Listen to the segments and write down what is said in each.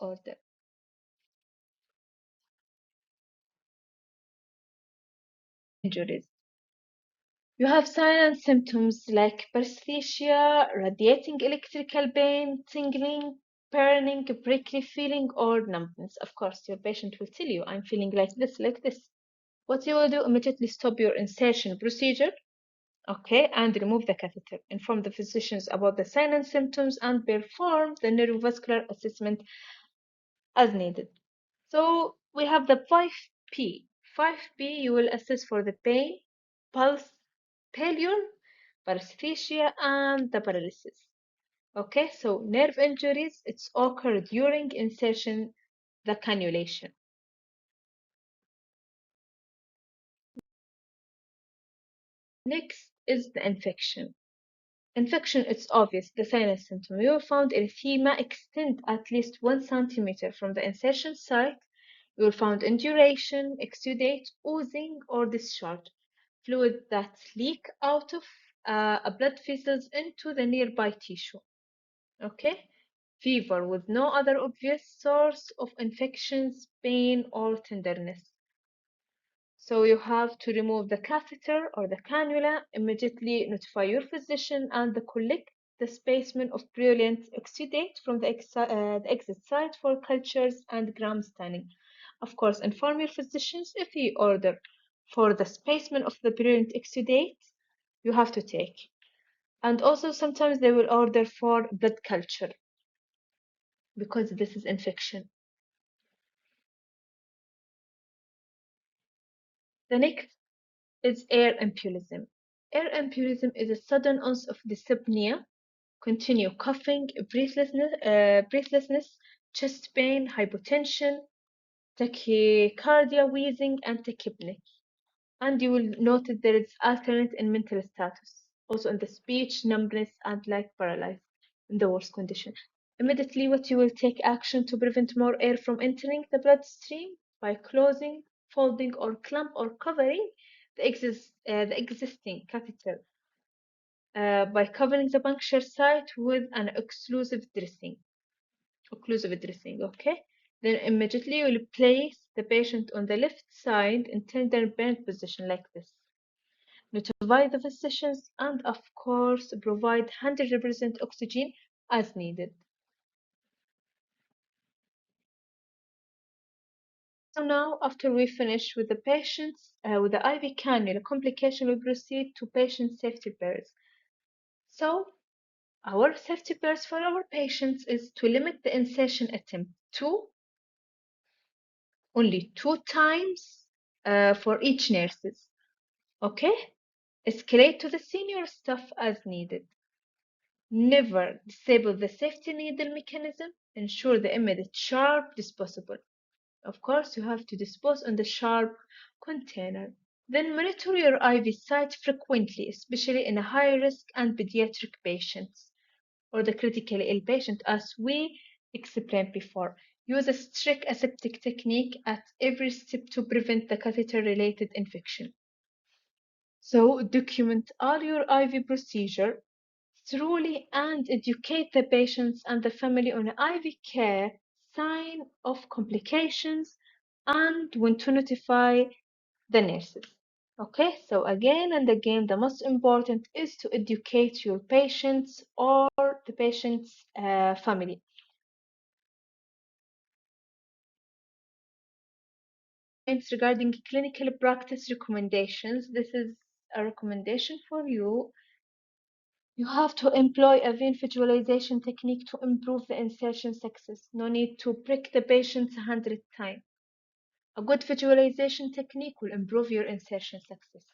order. Injuries. You have silent symptoms like paresthesia, radiating electrical pain, tingling, burning, prickly feeling, or numbness. Of course, your patient will tell you, I'm feeling like this, like this. What you will do, immediately stop your insertion procedure, okay, and remove the catheter. Inform the physicians about the signs and symptoms and perform the neurovascular assessment as needed. So we have the 5P. 5P, you will assess for the pain, pulse, failure, paresthesia, and the paralysis. Okay, so nerve injuries, it's occur during insertion, the cannulation. Next is the infection. Infection, it's obvious, the sinus symptom. You will find erythema extend at least 1 centimeter from the insertion site. You will find induration, exudate, oozing, or discharge. Fluid that leak out of a blood vessels into the nearby tissue. Okay? Fever with no other obvious source of infections, pain, or tenderness. So you have to remove the catheter or the cannula, immediately notify your physician and collect the specimen of purulent exudate from the exit site for cultures and gram staining. Of course, inform your physicians if he order for the specimen of the purulent exudate you have to take. And also sometimes they will order for blood culture because this is infection. The next is air embolism. Air embolism is a sudden onset of dyspnea, continue coughing, breathlessness, chest pain, hypotension, tachycardia, wheezing, and tachypnea. And you will note that there is alternate in mental status, also in the speech, numbness, and like paralyzed in the worst condition. Immediately, what you will take action to prevent more air from entering the bloodstream by closing, folding, or clamp or covering the existing catheter by covering the puncture site with an occlusive dressing, okay? Then immediately you will place the patient on the left side in tender bent position like this. Notify the physicians and of course provide 100% oxygen as needed. So now after we finish with the patients with the IV cannula complication, we proceed to patient safety pairs. So our safety pairs for our patients is to limit the insertion attempt to only 2 times for each nurses. Okay? Escalate to the senior staff as needed. Never disable the safety needle mechanism. Ensure the immediate sharp disposable. Of course, you have to dispose on the sharp container. Then monitor your IV site frequently, especially in high risk and pediatric patients or the critically ill patient, as we explained before. Use a strict aseptic technique at every step to prevent the catheter-related infection. So document all your IV procedure thoroughly and educate the patients and the family on IV care, sign of complications, and when to notify the nurses. Okay, so again and again, the most important is to educate your patients or the patient's family. Points regarding clinical practice recommendations. This is a recommendation for you. You have to employ a vein visualization technique to improve the insertion success. No need to prick the patient 100 times. A good visualization technique will improve your insertion success.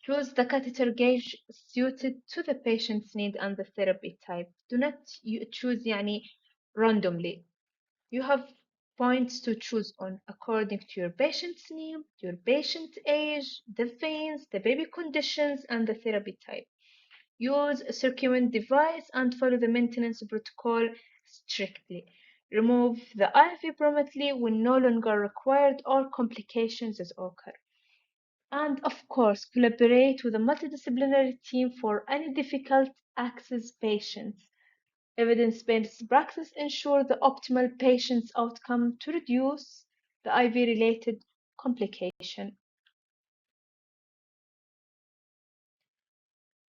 Choose the catheter gauge suited to the patient's need and the therapy type. Do not choose randomly. You have points to choose on according to your patient's name, your patient age, the veins, the baby conditions, and the therapy type. Use a circument device and follow the maintenance protocol strictly. Remove the IV promptly when no longer required or complications occur. And of course, collaborate with a multidisciplinary team for any difficult access patients. Evidence-based practice ensure the optimal patient's outcome to reduce the IV-related complication.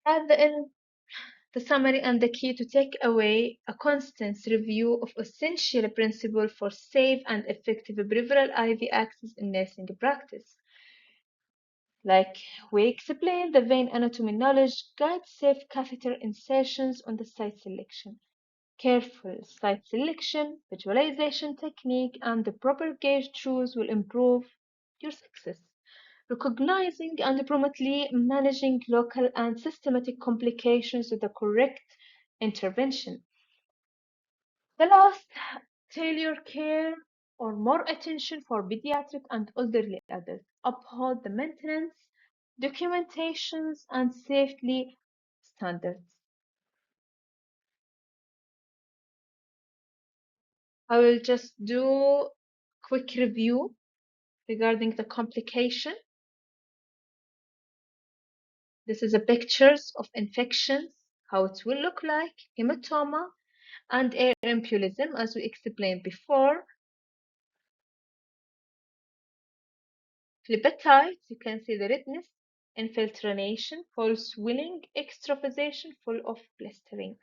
At the end, the summary and the key to take away a constant review of essential principles for safe and effective peripheral IV access in nursing practice. Like we explained, the vein anatomy knowledge guides safe catheter insertions on the site selection. Careful site selection, visualization technique, and the proper gauge choice will improve your success. Recognizing and promptly managing local and systematic complications with the correct intervention. The last, tailor care or more attention for pediatric and elderly adults. Uphold the maintenance, documentations, and safety standards. I will just do quick review regarding the complication. This is a pictures of infections, how it will look like, hematoma, and air embolism, as we explained before. Phlebitis, you can see the redness, infiltration, full swelling, extravasation, full of blistering.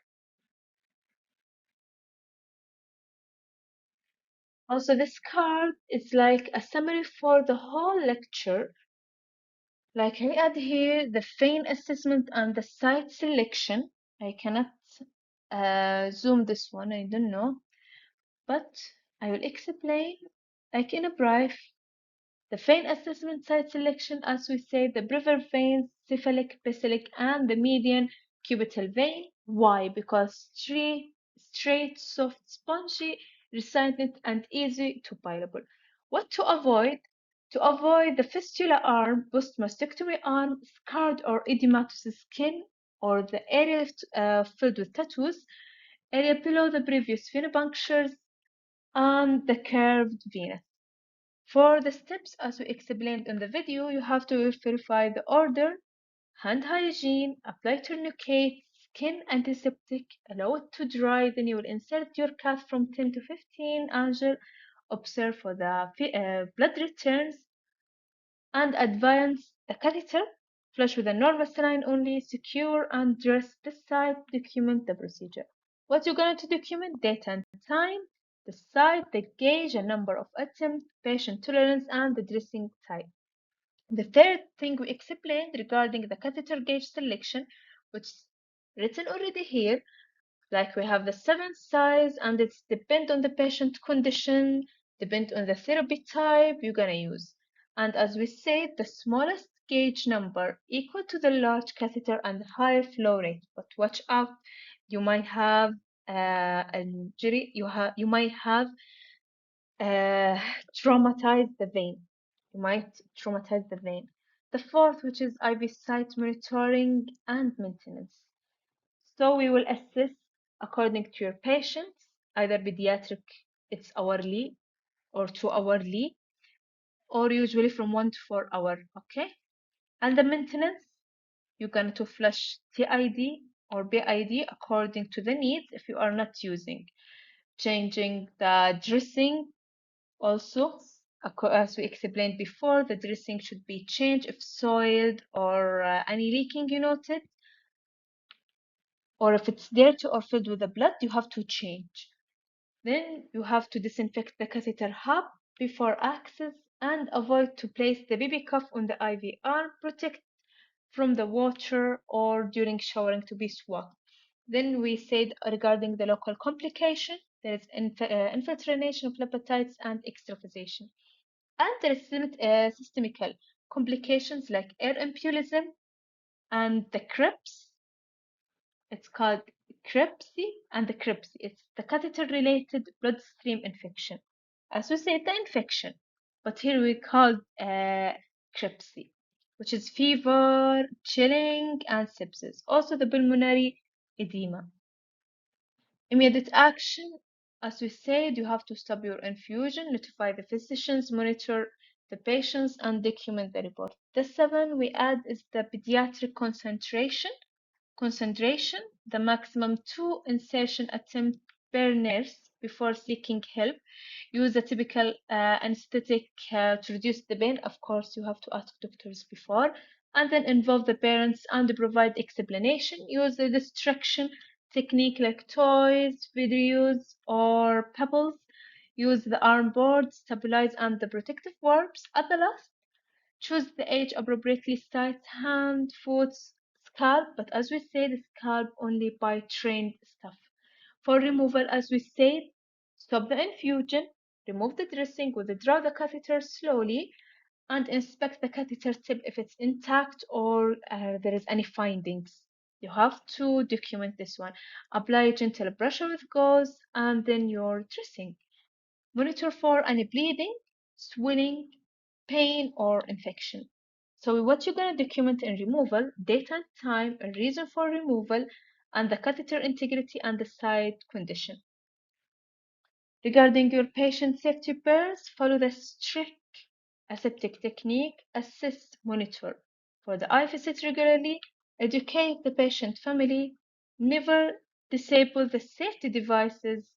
Also, this card is like a summary for the whole lecture. Like I add here the vein assessment and the site selection. I cannot zoom this one, I don't know, but I will explain like in a brief. The vein assessment site selection, as we say, the peripheral veins, cephalic, basilic, and the median cubital vein. Why? Because straight, soft, spongy, resilient, and easy to pilable. What to avoid? To avoid the fistula arm, post mastectomy arm, scarred or edematous skin, or the area filled with tattoos, area below the previous venipunctures, and the curved venous. For the steps, as we explained in the video, you have to verify the order, hand hygiene, apply tourniquet, skin antiseptic, allow it to dry, then you will insert your cath from 10 to 15 angel, observe for the blood returns, and advance the catheter, flush with a normal saline only, secure and dress this side, document the procedure. What you're going to document? Date and time, the site, the gauge, a number of attempts, patient tolerance, and the dressing type. The third thing we explained regarding the catheter gauge selection, which is written already here, like we have the seven size and it's depend on the patient condition, depend on the therapy type you're gonna use. And as we said, the smallest gauge number equal to the large catheter and higher flow rate. But watch out, you might have injury, you might have uh, traumatize the vein. You might traumatize the vein. The fourth, which is IV site monitoring and maintenance. So we will assess according to your patients, either pediatric, it's hourly or 2 hourly, or usually from 1 to 4 hour, okay? And the maintenance, you're going to flush TID or BID according to the needs if you are not using. Changing the dressing also, as we explained before, the dressing should be changed if soiled or any leaking you noted, or if it's dirty or filled with the blood, you have to change. Then you have to disinfect the catheter hub before access and avoid to place the baby cuff on the IV arm, protect from the water or during showering to be swabbed. Then we said regarding the local complication, there is infiltration of hepatitis and extravasation. And there is systemical complications like air embolism and the Krebs. It's called Krebsy and the Krebsy. It's the catheter-related bloodstream infection. As we said, the infection, but here we call Krebsy, which is fever, chilling, and sepsis. Also the pulmonary edema. Immediate action, as we said, you have to stop your infusion, notify the physicians, monitor the patients, and document the report. The seven we add is the pediatric concentration. the maximum 2 insertion attempts per nurse before seeking help. Use a typical anesthetic to reduce the pain. Of course, you have to ask doctors before. And then involve the parents and provide explanation. Use the distraction technique like toys, videos, or pebbles. Use the arm board, stabilize, and the protective warps. At the last, choose the age appropriately sized hand, foot, scalp, but as we said, scalp only by trained staff. For removal, as we said, stop the infusion, remove the dressing, withdraw the catheter slowly, and inspect the catheter tip if it's intact or there is any findings. You have to document this one. Apply gentle pressure with gauze and then your dressing. Monitor for any bleeding, swelling, pain, or infection. So what you're going to document in removal, date and time, a reason for removal, and the catheter integrity and the site condition. Regarding your patient safety pairs, follow the strict aseptic technique, assist, monitor. For the eye visit regularly, educate the patient family, never disable the safety devices,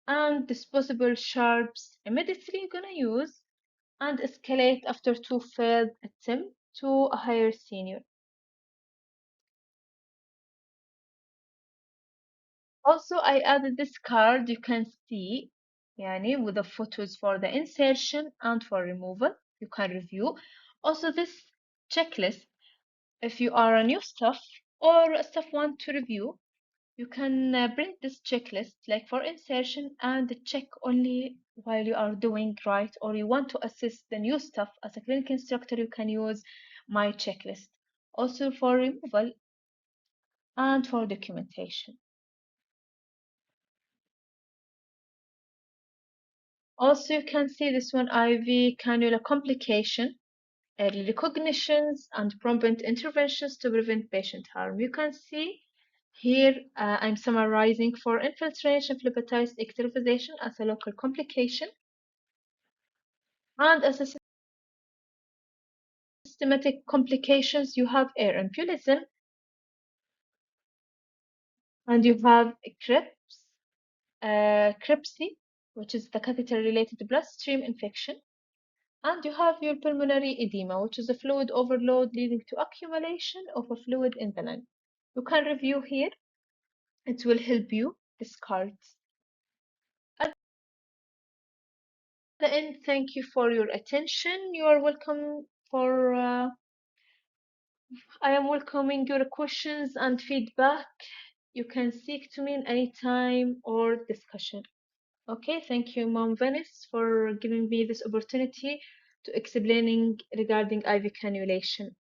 and disposable sharps immediately gonna use, and escalate after two failed attempts to a higher senior. Also, I added this card you can see يعني with the photos for the insertion and for removal. You can review. Also, this checklist, if you are a new staff or a staff want to review, you can print this checklist like for insertion and check only while you are doing right, or you want to assist the new staff as a clinical instructor, you can use my checklist. Also for removal and for documentation. Also, you can see this one IV cannula complication, early recognitions, and prompt interventions to prevent patient harm. You can see here I'm summarizing for infiltration, phlebitis, ectrophisation as a local complication, and as a systematic complications, you have air embolism, and you have Krebs, which is the catheter-related bloodstream infection. And you have your pulmonary edema, which is a fluid overload leading to accumulation of a fluid in the lung. You can review here. It will help you discard. At the end, thank you for your attention. You are welcome for, I am welcoming your questions and feedback. You can speak to me in any time or discussion. Okay, thank you, Mom Venice, for giving me this opportunity to explaining regarding IV cannulation.